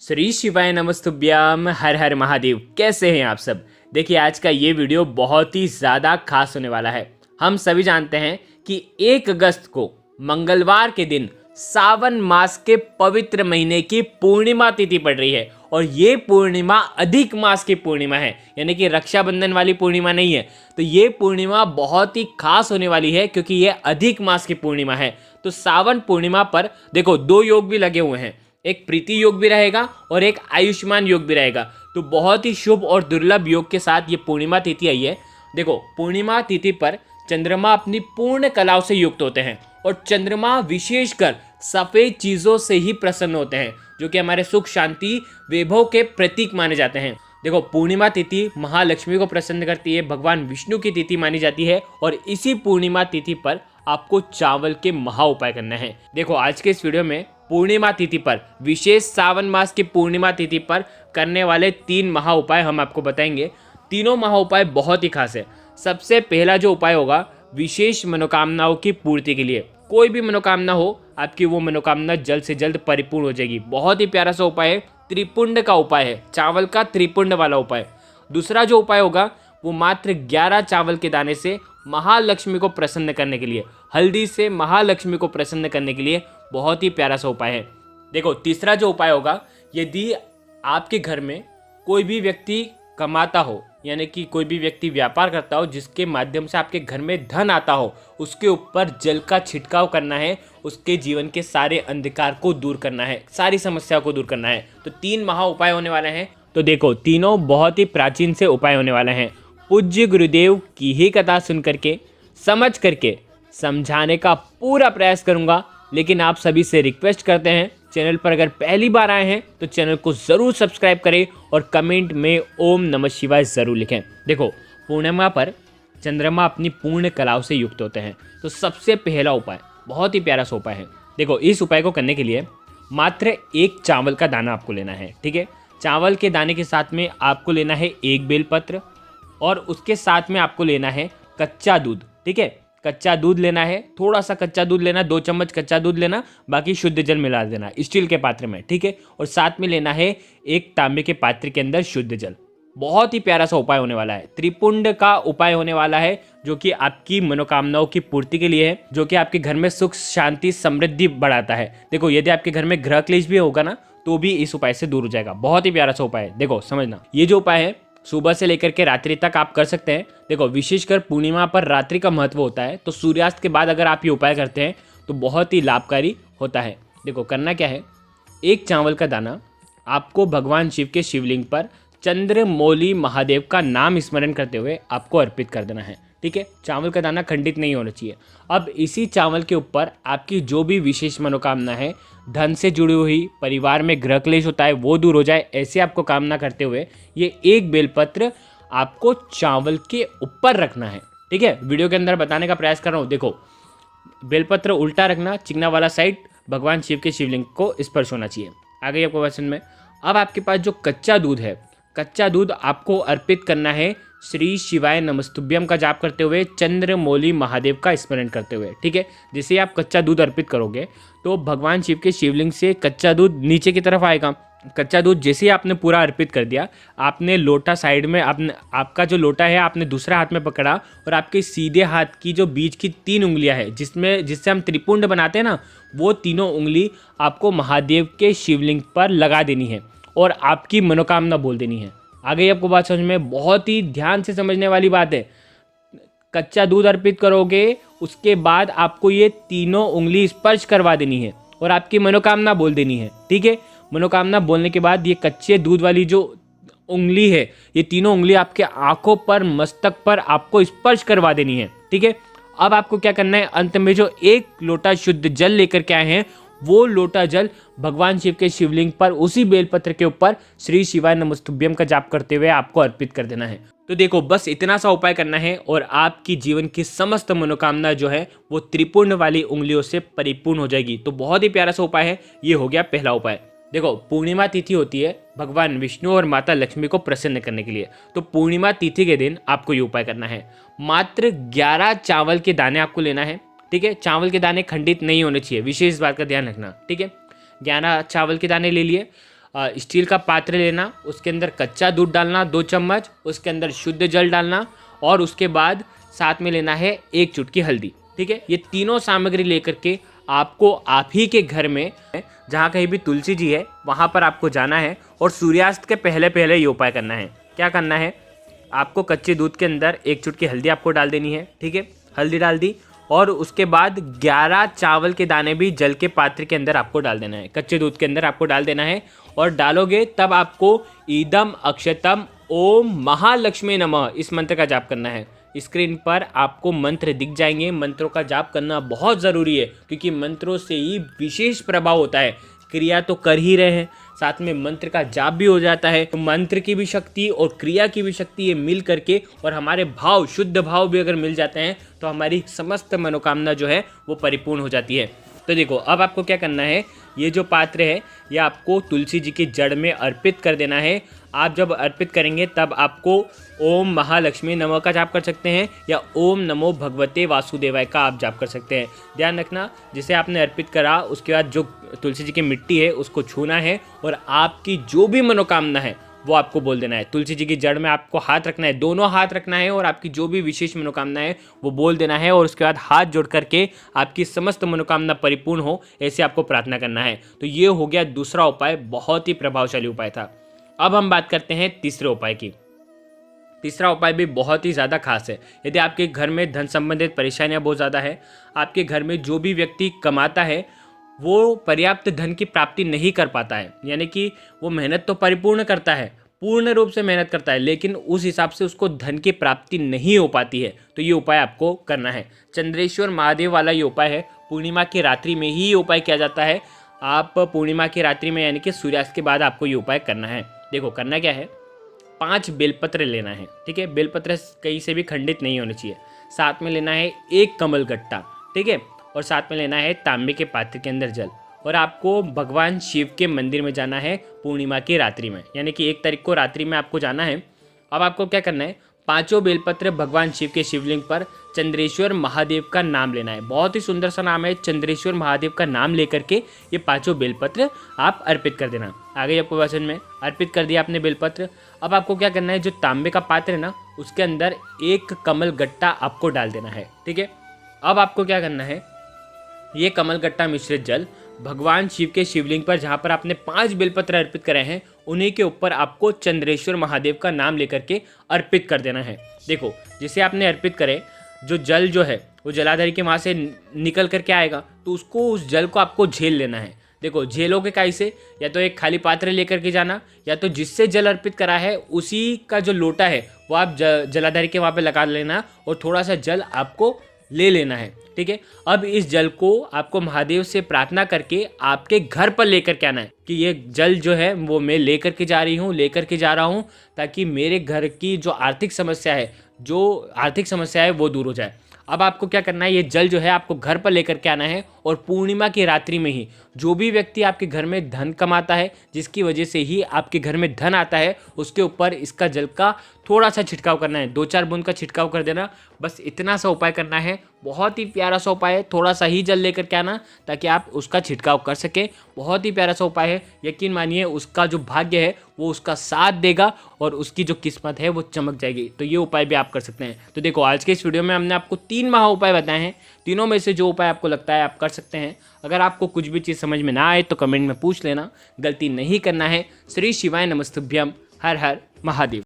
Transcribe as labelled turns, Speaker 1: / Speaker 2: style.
Speaker 1: श्री शिवाय नमस्तुभ्यम हर हर महादेव। कैसे हैं आप सब। देखिए आज का ये वीडियो बहुत ही ज़्यादा खास होने वाला है। हम सभी जानते हैं कि 1 अगस्त को मंगलवार के दिन सावन मास के पवित्र महीने की पूर्णिमा तिथि पड़ रही है और ये पूर्णिमा अधिक मास की पूर्णिमा है, यानी कि रक्षाबंधन वाली पूर्णिमा नहीं है। तो ये पूर्णिमा बहुत ही खास होने वाली है क्योंकि ये अधिक मास की पूर्णिमा है। तो सावन पूर्णिमा पर देखो 2 योग भी लगे हुए हैं, एक प्रीति योग भी रहेगा और एक आयुष्मान योग भी रहेगा। तो बहुत ही शुभ और दुर्लभ योग के साथ ये पूर्णिमा तिथि आई है। देखो पूर्णिमा तिथि पर चंद्रमा अपनी पूर्ण कलाओं से युक्त होते हैं और चंद्रमा विशेषकर सफ़ेद चीज़ों से ही प्रसन्न होते हैं जो कि हमारे सुख शांति वैभव के प्रतीक माने जाते हैं। देखो पूर्णिमा तिथि महालक्ष्मी को प्रसन्न करती है, भगवान विष्णु की तिथि मानी जाती है और इसी पूर्णिमा तिथि पर आपको चावल के महा उपाय करना है। देखो आज के इस वीडियो में पूर्णिमा तिथि पर विशेष सावन मास की पूर्णिमा तिथि पर करने वाले 3 महा उपाय हम आपको बताएंगे। तीनों महा उपाय बहुत ही खास है। सबसे पहला जो उपाय होगा विशेष मनोकामनाओं की पूर्ति के लिए। कोई भी मनोकामना हो आपकी वो मनोकामना जल्द से जल्द परिपूर्ण हो जाएगी। बहुत ही प्यारा सा उपाय है, त्रिपुंड का उपाय है, चावल का त्रिपुंड वाला उपाय। दूसरा जो उपाय होगा वो मात्र 11 चावल के दाने से महालक्ष्मी को प्रसन्न करने के लिए, हल्दी से महालक्ष्मी को प्रसन्न करने के लिए बहुत ही प्यारा सा उपाय है। देखो तीसरा जो उपाय होगा, यदि आपके घर में कोई भी व्यक्ति कमाता हो, यानी कि कोई भी व्यक्ति व्यापार करता हो जिसके माध्यम से आपके घर में धन आता हो, उसके ऊपर जल का छिड़काव करना है, उसके जीवन के सारे अंधकार को दूर करना है, सारी समस्याओं को दूर करना है। तो 3 महा उपाय होने वाले हैं। तो देखो तीनों बहुत ही प्राचीन से उपाय होने वाले हैं। पूज्य गुरुदेव की ही कथा सुन करके समझ करके समझाने का पूरा प्रयास करूंगा, लेकिन आप सभी से रिक्वेस्ट करते हैं चैनल पर अगर पहली बार आए हैं तो चैनल को ज़रूर सब्सक्राइब करें और कमेंट में ओम नमः शिवाय ज़रूर लिखें। देखो पूर्णिमा पर चंद्रमा अपनी पूर्ण कलाओं से युक्त होते हैं। तो सबसे पहला उपाय बहुत ही प्यारा सा उपाय है। देखो इस उपाय को करने के लिए मात्र 1 चावल का दाना आपको लेना है, ठीक है। चावल के दाने के साथ में आपको लेना है 1 बेलपत्र और उसके साथ में आपको लेना है कच्चा दूध, ठीक है। कच्चा दूध लेना है, थोड़ा सा कच्चा दूध लेना, 2 चम्मच कच्चा दूध लेना, बाकी शुद्ध जल मिला देना स्टील के पात्र में, ठीक है। और साथ में लेना है 1 तांबे के पात्र के अंदर शुद्ध जल। बहुत ही प्यारा सा उपाय होने वाला है, त्रिपुंड का उपाय होने वाला है जो कि आपकी मनोकामनाओं की पूर्ति के लिए है, जो कि आपके घर में सुख शांति समृद्धि बढ़ाता है। देखो यदि आपके घर में ग्रह क्लेश भी होगा ना तो भी इस उपाय से दूर हो जाएगा। बहुत ही प्यारा सा उपाय है। देखो समझना, ये जो उपाय है सुबह से लेकर के रात्रि तक आप कर सकते हैं। देखो विशेषकर पूर्णिमा पर रात्रि का महत्व होता है, तो सूर्यास्त के बाद अगर आप ये उपाय करते हैं तो बहुत ही लाभकारी होता है। देखो करना क्या है, 1 चावल का दाना आपको भगवान शिव के शिवलिंग पर चंद्रमौली महादेव का नाम स्मरण करते हुए आपको अर्पित कर देना है, ठीक है। चावल का दाना खंडित नहीं होना चाहिए। अब इसी चावल के ऊपर आपकी जो भी विशेष मनोकामना है, धन से जुड़ी हुई, परिवार में गृह क्लेश होता है वो दूर हो जाए, ऐसे आपको कामना करते हुए ये 1 बेलपत्र आपको चावल के ऊपर रखना है, ठीक है। वीडियो के अंदर बताने का प्रयास कर रहा हूँ। देखो बेलपत्र उल्टा रखना, चिकना वाला साइड भगवान शिव के शिवलिंग को स्पर्श होना चाहिए। आ गई आपको क्वेश्चन में। अब आपके पास जो कच्चा दूध है, कच्चा दूध आपको अर्पित करना है श्री शिवाय नमस्तुभ्यम का जाप करते हुए, चंद्रमौली महादेव का स्मरण करते हुए, ठीक है। जैसे आप कच्चा दूध अर्पित करोगे तो भगवान शिव के शिवलिंग से कच्चा दूध नीचे की तरफ आएगा। कच्चा दूध जैसे ही आपने पूरा अर्पित कर दिया, आपने लोटा साइड में आपका जो लोटा है आपने दूसरा हाथ में पकड़ा और आपके सीधे हाथ की जो बीच की 3 उंगलियां है जिससे हम त्रिपुंड बनाते हैं ना, वो तीनों उंगली आपको महादेव के शिवलिंग पर लगा देनी है और आपकी मनोकामना बोल देनी है। आ गई आपको बात समझ में। बहुत ही ध्यान से समझने वाली बात है। कच्चा दूध अर्पित करोगे, उसके बाद आपको ये तीनों उंगली स्पर्श करवा देनी है और आपकी मनोकामना बोल देनी है, ठीक है। मनोकामना बोलने के बाद ये कच्चे दूध वाली जो उंगली है, ये तीनों उंगली आपके आंखों पर, मस्तक पर आपको स्पर्श करवा देनी है, ठीक है। अब आपको क्या करना है, अंत में जो 1 लोटा शुद्ध जल लेकर के आए हैं वो लोटा जल भगवान शिव के शिवलिंग पर उसी बेलपत्र के ऊपर श्री शिवाय नमस्तुभ्यम का जाप करते हुए आपको अर्पित कर देना है। तो देखो बस इतना सा उपाय करना है और आपकी जीवन की समस्त मनोकामना जो है वो त्रिपुंड वाली उंगलियों से परिपूर्ण हो जाएगी। तो बहुत ही प्यारा सा उपाय है। ये हो गया पहला उपाय। देखो पूर्णिमा तिथि होती है भगवान विष्णु और माता लक्ष्मी को प्रसन्न करने के लिए। तो पूर्णिमा तिथि के दिन आपको ये उपाय करना है। मात्र 11 चावल के दाने आपको लेना है, ठीक है। चावल के दाने खंडित नहीं होने चाहिए, विशेष बात का ध्यान रखना, ठीक है। 11 चावल के दाने ले लिए। स्टील का पात्र लेना, उसके अंदर कच्चा दूध डालना 2 चम्मच, उसके अंदर शुद्ध जल डालना और उसके बाद साथ में लेना है 1 चुटकी हल्दी। ठीक है, ये तीनों सामग्री लेकर के आपको आप ही के घर में जहाँ कहीं भी तुलसी जी है वहाँ पर आपको जाना है और सूर्यास्त के पहले पहले ये उपाय करना है। क्या करना है, आपको कच्चे दूध के अंदर 1 चुटकी हल्दी आपको डाल देनी है। ठीक है, हल्दी डाल दी और उसके बाद 11 चावल के दाने भी जल के पात्र के अंदर आपको डाल देना है, कच्चे दूध के अंदर आपको डाल देना है। और डालोगे तब आपको ईदम अक्षतम ओम महालक्ष्मी नमः इस मंत्र का जाप करना है। स्क्रीन पर आपको मंत्र दिख जाएंगे। मंत्रों का जाप करना बहुत ज़रूरी है क्योंकि मंत्रों से ही विशेष प्रभाव होता है। क्रिया तो कर ही रहे हैं, साथ में मंत्र का जाप भी हो जाता है। तो मंत्र की भी शक्ति और क्रिया की भी शक्ति ये मिल करके और हमारे भाव, शुद्ध भाव भी अगर मिल जाते हैं तो हमारी समस्त मनोकामना जो है वो परिपूर्ण हो जाती है। तो देखो, अब आपको क्या करना है, ये जो पात्र है ये आपको तुलसी जी की जड़ में अर्पित कर देना है। आप जब अर्पित करेंगे तब आपको ओम महालक्ष्मी नमः का जाप कर सकते हैं या ओम नमो भगवते वासुदेवाय का आप जाप कर सकते हैं। ध्यान रखना, जिसे आपने अर्पित करा उसके बाद जो तुलसी जी की मिट्टी है उसको छूना है और आपकी जो भी मनोकामना है वो आपको बोल देना है। तुलसी जी की जड़ में आपको हाथ रखना है, दोनों हाथ रखना है और आपकी जो भी विशेष मनोकामना है वो बोल देना है और उसके बाद हाथ जोड़ करके आपकी समस्त मनोकामना परिपूर्ण हो ऐसे आपको प्रार्थना करना है। तो ये हो गया दूसरा उपाय, बहुत ही प्रभावशाली उपाय था। अब हम बात करते हैं तीसरे उपाय की। तीसरा उपाय भी बहुत ही ज़्यादा खास है। यदि आपके घर में धन संबंधित परेशानियां बहुत ज़्यादा है, आपके घर में जो भी व्यक्ति कमाता है वो पर्याप्त धन की प्राप्ति नहीं कर पाता है, यानी कि वो मेहनत तो परिपूर्ण करता है, पूर्ण रूप से मेहनत करता है, लेकिन उस हिसाब से उसको धन की प्राप्ति नहीं हो पाती है, तो ये उपाय आपको करना है। चंद्रेश्वर महादेव वाला ये उपाय है। पूर्णिमा की रात्रि में ही ये उपाय किया जाता है। आप पूर्णिमा की रात्रि में यानी कि सूर्यास्त के बाद आपको ये उपाय करना है। देखो, करना क्या है, 5 बेलपत्र लेना है। ठीक है, बेलपत्र कहीं से भी खंडित नहीं होने चाहिए। साथ में लेना है 1 कमल गट्टा। ठीक है, और साथ में लेना है तांबे के पात्र के अंदर जल। और आपको भगवान शिव के मंदिर में जाना है पूर्णिमा की रात्रि में, यानी कि 1 तारीख को रात्रि में आपको जाना है। अब आपको क्या करना है, 5 बेलपत्र भगवान शिव के शिवलिंग पर चंद्रेश्वर महादेव का नाम लेना है। बहुत ही सुंदर सा नाम है, चंद्रेश्वर महादेव का नाम लेकर के ये 5 बेलपत्र आप अर्पित कर देना। आ गई आपको वचन में, अर्पित कर दिया आपने बेलपत्र। अब आपको क्या करना है, जो तांबे का पात्र है ना उसके अंदर 1 कमल गट्टा आपको डाल देना है। ठीक है, अब आपको क्या करना है, ये कमल गट्टा मिश्रित जल भगवान शिव के शिवलिंग पर जहाँ पर आपने 5 बेलपत्र अर्पित करे हैं उन्हीं के ऊपर आपको चंद्रेश्वर महादेव का नाम लेकर के अर्पित कर देना है। देखो, जिसे आपने अर्पित करे, जो जल जो है वो जलाधारी के वहाँ से निकल करके आएगा, तो उसको, उस जल को आपको झेल लेना है। देखो, झेलोगे कैसे, या तो एक खाली पात्र लेकर के जाना, या तो जिससे जल अर्पित करा है उसी का जो लोटा है वो आप जलाधारी के वहाँ पे लगा लेना और थोड़ा सा जल आपको ले लेना है। ठीक है, अब इस जल को आपको महादेव से प्रार्थना करके आपके घर पर लेकर के आना है कि ये जल जो है वो मैं लेकर के जा रहा हूँ ताकि मेरे घर की जो आर्थिक समस्या है वो दूर हो जाए। अब आपको क्या करना है, ये जल जो है आपको घर पर लेकर के आना है और पूर्णिमा की रात्रि में ही जो भी व्यक्ति आपके घर में धन कमाता है, जिसकी वजह से ही आपके घर में धन आता है, उसके ऊपर इसका जल का थोड़ा सा छिड़काव करना है। 2-4 बूंद का छिड़काव कर देना, बस इतना सा उपाय करना है। बहुत ही प्यारा सा उपाय है, थोड़ा सा ही जल लेकर के आना ताकि आप उसका छिड़काव कर सकें। बहुत ही प्यारा सा उपाय है, यकीन मानिए उसका जो भाग्य है वो उसका साथ देगा और उसकी जो किस्मत है वो चमक जाएगी। तो ये उपाय भी आप कर सकते हैं। तो देखो, आज के इस वीडियो में हमने आपको 3 महा उपाय बताए हैं। तीनों में से जो उपाय आपको लगता है आप कर सकते हैं। अगर आपको कुछ भी चीज़ समझ में ना आए तो कमेंट में पूछ लेना, गलती नहीं करना है। श्री शिवाय नमस्तुभ्यम, हर हर महादेव।